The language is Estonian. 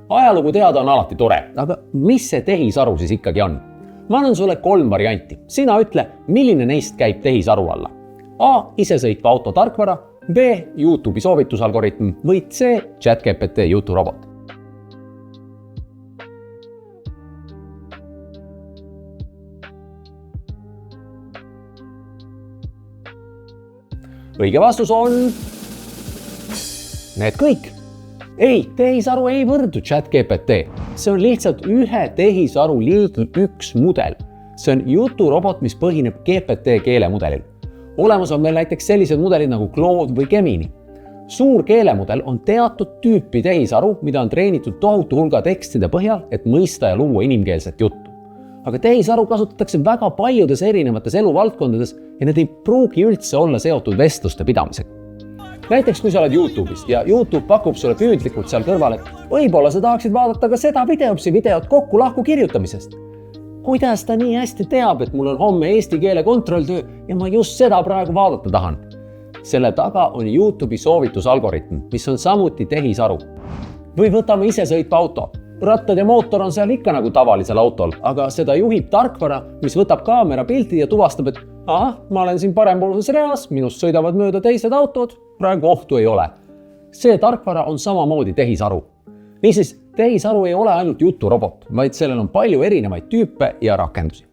Ajalugu teada on alati tore, aga mis see tehisaru siis ikkagi on? Ma annan sulle 3 varianti. Sina ütle, milline neist käib tehisaru alla. A. Isesõitva auto tarkvara, B. YouTube'i soovitusalgoritm või C. ChatGPT juturobot. Õige vastus on need kõik. Ei, tehisaru ei võrdu ChatGPT. See on lihtsalt ühe tehisaru liigi üks mudel. See on juturobot, mis põhineb GPT keelemudelil. Olemas on veel näiteks sellised mudelid nagu Claude või Gemini. Suur keelemudel on teatud tüüpi tehisaru, mida on treenitud tohutu hulga tekstide põhjal, et mõista ja luua inimkeelset juttu. Aga tehisaru kasutatakse väga paljudes erinevates eluvaldkondades ja need ei pruugi üldse olla seotud vestluste pidamisega. Näiteks kui sa oled YouTube'is ja YouTube pakub sulle püüdlikult seal kõrval, et võib-olla sa tahaksid vaadata ka seda videot kokku-lahku kirjutamisest. Kuidas ta nii hästi teab, et mul on homme eesti keele kontrolltöö ja ma just seda praegu vaadata tahan? Selle taga on YouTube'i soovitusalgoritm, mis on samuti tehisaru. Või võtame isesõitva auto. Rattad ja mootor on seal ikka nagu tavalisel autol, aga seda juhib tarkvara, mis võtab kaamera pildi ja tuvastab, et ma olen siin parempoolses reas, minust sõidavad mööda teised autod, praegu ohtu ei ole. See tarkvara on samamoodi tehisaru. Niisiis, tehisaru ei ole ainult juturobot, vaid sellel on palju erinevaid tüüpe ja rakendusi.